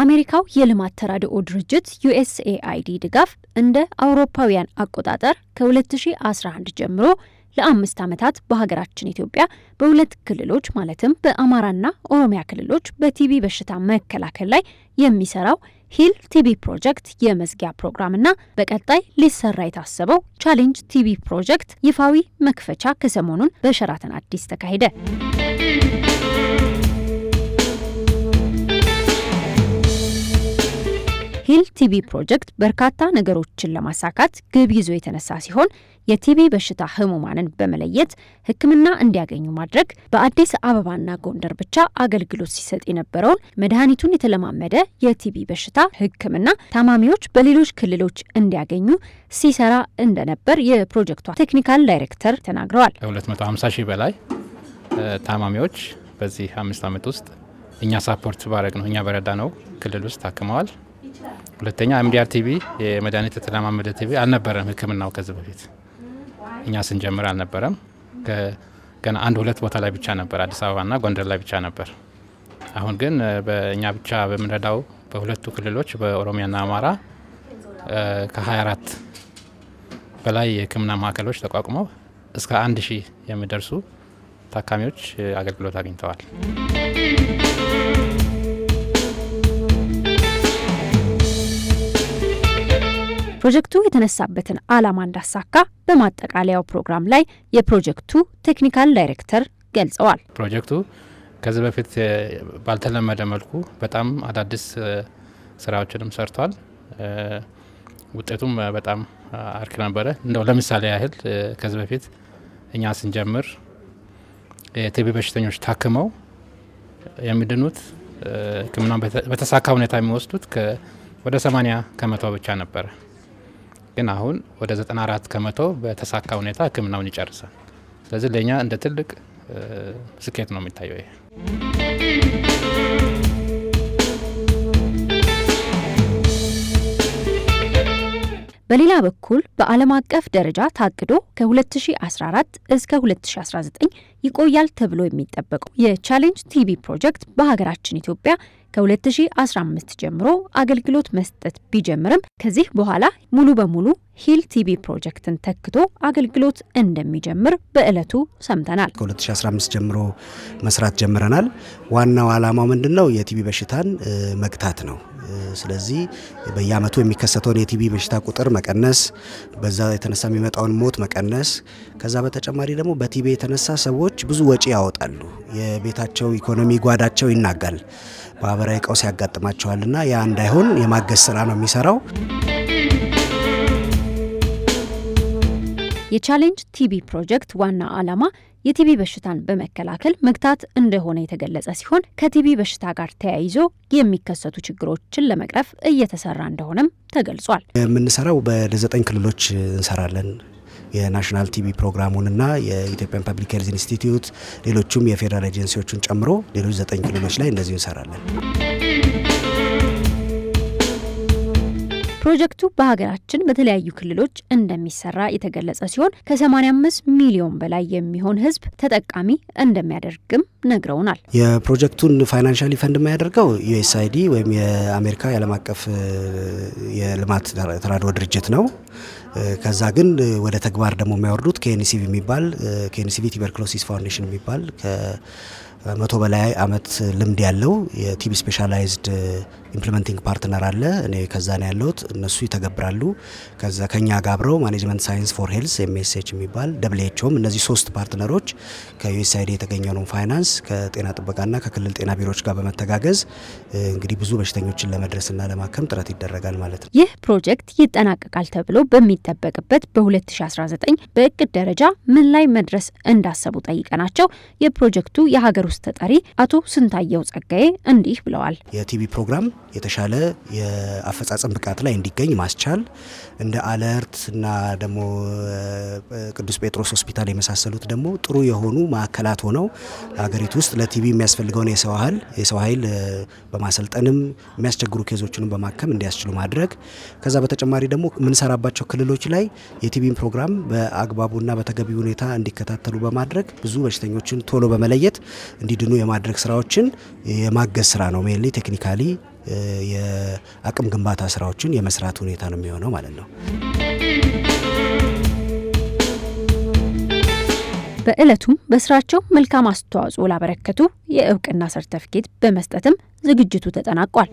በአሜሪካው የልማት ተራድኦ ድርጅት USAID ድጋፍ እንደ አውሮፓውያን አቆጣጠር ከ2011 ጀምሮ ለ5 ዓመታት በሀገራችን ኢትዮጵያ በሁለት ክልሎች ማለትም በአማራና ኦሮሚያ ክልሎች በቲቢ በሽታ መከላከል ላይ የሚሰራው ሂል ቲቢ ፕሮጀክት የመዝጊያ ፕሮግራምና በቀጣይ ሊሰራ የታሰበው ቻሌንጅ ቲቢ ፕሮጀክት ይፋዊ መክፈቻ ከሰሞኑን በሸራተን አዲስ ተካሄደ። ሂል ቲቢ ፕሮጀክት በርካታ ነገሮችን ለማሳካት ግብ ይዞ የተነሳ ሲሆን የቲቢ በሽታ ህሙማንን በመለየት ህክምና እንዲያገኙ ማድረግ በአዲስ አበባና ጎንደር ብቻ አገልግሎት ሲሰጥ የነበረውን መድኃኒቱን የተለማመደ የቲቢ በሽታ ህክምና ታማሚዎች በሌሎች ክልሎች እንዲያገኙ ሲሰራ እንደነበር የፕሮጀክቱ ቴክኒካል ዳይሬክተር ተናግረዋል። 250 ሺህ በላይ ታማሚዎች በዚህ 5 ዓመት ውስጥ እኛ ሳፖርት ባረግ ነው እኛ በረዳ ነው ክልል ውስጥ ታክመዋል። ሁለተኛ MDR ቲቪ የመድኃኒት የተለማመደ ቲቪ አልነበረም ህክምናው ከዚህ በፊት እኛ ስንጀምር አልነበረም። ገና አንድ ሁለት ቦታ ላይ ብቻ ነበር አዲስ አበባና ጎንደር ላይ ብቻ ነበር። አሁን ግን በእኛ ብቻ በመረዳው በሁለቱ ክልሎች በኦሮሚያና አማራ ከ24 በላይ የህክምና ማዕከሎች ተቋቁመው እስከ 1000 የሚደርሱ ታካሚዎች አገልግሎት አግኝተዋል። ፕሮጀክቱ የተነሳበትን ዓላማ እንዳሳካ በማጠቃለያው ፕሮግራም ላይ የፕሮጀክቱ ቴክኒካል ዳይሬክተር ገልጸዋል። ፕሮጀክቱ ከዚህ በፊት ባልተለመደ መልኩ በጣም አዳዲስ ስራዎችንም ሰርቷል። ውጤቱም በጣም አርኪ ነበረ። እንደው ለምሳሌ ያህል ከዚህ በፊት እኛ ስንጀምር የቲቢ በሽተኞች ታክመው የሚድኑት ህክምናን በተሳካ ሁኔታ የሚወስዱት ወደ 80% ብቻ ነበር። ግን አሁን ወደ 94% በተሳካ ሁኔታ ህክምናውን ይጨርሳል። ስለዚህ ለኛ እንደ ትልቅ ስኬት ነው የሚታየው ይሄ። በሌላ በኩል በዓለም አቀፍ ደረጃ ታቅዶ ከ2014 እስከ 2019 ይቆያል ተብሎ የሚጠበቀው የቻሌንጅ ቲቢ ፕሮጀክት በሀገራችን ኢትዮጵያ ከ2015 ጀምሮ አገልግሎት መስጠት ቢጀምርም ከዚህ በኋላ ሙሉ በሙሉ ሂል ቲቢ ፕሮጀክትን ተክቶ አገልግሎት እንደሚጀምር በእለቱ ሰምተናል። ከ2015 ጀምሮ መስራት ጀምረናል። ዋናው ዓላማው ምንድነው? የቲቢ በሽታን መግታት ነው። ስለዚህ በየአመቱ የሚከሰተውን የቲቢ በሽታ ቁጥር መቀነስ፣ በዛ የተነሳ የሚመጣውን ሞት መቀነስ፣ ከዛ በተጨማሪ ደግሞ በቲቢ የተነሳ ሰዎች ብዙ ወጪ ያወጣሉ። የቤታቸው ኢኮኖሚ ጓዳቸው ይናጋል። ማህበራዊ ቀውስ ያጋጥማቸዋልና ያ እንዳይሆን የማገዝ ስራ ነው የሚሰራው። የቻሌንጅ ቲቢ ፕሮጀክት ዋና ዓላማ የቲቢ በሽታን በመከላከል መግታት እንደሆነ የተገለጸ ሲሆን ከቲቢ በሽታ ጋር ተያይዞ የሚከሰቱ ችግሮችን ለመቅረፍ እየተሰራ እንደሆነም ተገልጿል። የምንሰራው በ9 ክልሎች እንሰራለን። የናሽናል ቲቢ ፕሮግራሙንና የኢትዮጵያን ፐብሊክ ሄልዝ ኢንስቲትዩት ሌሎችም የፌደራል ኤጀንሲዎችን ጨምሮ ሌሎች 9 ክልሎች ላይ እንደዚህ እንሰራለን። ፕሮጀክቱ በሀገራችን በተለያዩ ክልሎች እንደሚሰራ የተገለጸ ሲሆን ከ85 ሚሊዮን በላይ የሚሆን ህዝብ ተጠቃሚ እንደሚያደርግም ነግረውናል። የፕሮጀክቱን ፋይናንሻሊ ፈንድ የሚያደርገው USAID ወይም የአሜሪካ የዓለም አቀፍ የልማት ተራድኦ ድርጅት ነው። ከዛ ግን ወደ ተግባር ደግሞ የሚያወርዱት KNCV የሚባል KNCV ቱበርኩሎሲስ ፋውንዴሽን የሚባል ከ100 በላይ አመት ልምድ ያለው የቲቢ ስፔሻላይዝድ ኢምፕሊመንቲንግ ፓርትነር አለ። እኔ ከዛ ነው ያለሁት። እነሱ ይተገብራሉ። ከዛ ከኛ ጋብረው ማኔጅመንት ሳይንስ ፎር ሄልዝ MSH የሚባል WHOም እነዚህ 3 ፓርትነሮች ከUSAID የተገኘውን ፋይናንስ ከጤና ጥበቃና ከክልል ጤና ቢሮዎች ጋር በመተጋገዝ እንግዲህ ብዙ በሽተኞችን ለመድረስና ለማከም ጥረት ይደረጋል ማለት ነው። ይህ ፕሮጀክት ይጠናቀቃል ተብሎ በሚጠበቅበት በ2019 በእቅድ ደረጃ ምን ላይ መድረስ እንዳሰቡ ጠይቀናቸው የፕሮጀክቱ የሀገር ውስጥ ተጠሪ አቶ ስንታየው ጸጋዬ እንዲህ ብለዋል። የቲቢ ፕሮግራም የተሻለ የአፈጻጸም ብቃት ላይ እንዲገኝ ማስቻል እንደ አለርት እና ደሞ ቅዱስ ጴጥሮስ ሆስፒታል የመሳሰሉት ደሞ ጥሩ የሆኑ ማዕከላት ሆነው ሀገሪቱ ውስጥ ለቲቢ የሚያስፈልገውን የሰው ኃይል በማሰልጠንም የሚያስቸግሩ ኬዞችን በማከም እንዲያስችሉ ማድረግ ከዛ በተጨማሪ ደሞ ምን ሰራባቸው ክልሎች ላይ የቲቢን ፕሮግራም በአግባቡና በተገቢ ሁኔታ እንዲከታተሉ በማድረግ ብዙ በሽተኞችን ቶሎ በመለየት እንዲድኑ የማድረግ ስራዎችን የማገዝ ስራ ነው። ሜንሊ ቴክኒካሊ የአቅም ግንባታ ስራዎችን የመስራት ሁኔታ ነው የሚሆነው ማለት ነው። በእለቱም በስራቸው መልካም አስተዋጽኦ ላበረከቱ የእውቅና ሰርተፊኬት በመስጠትም ዝግጅቱ ተጠናቋል።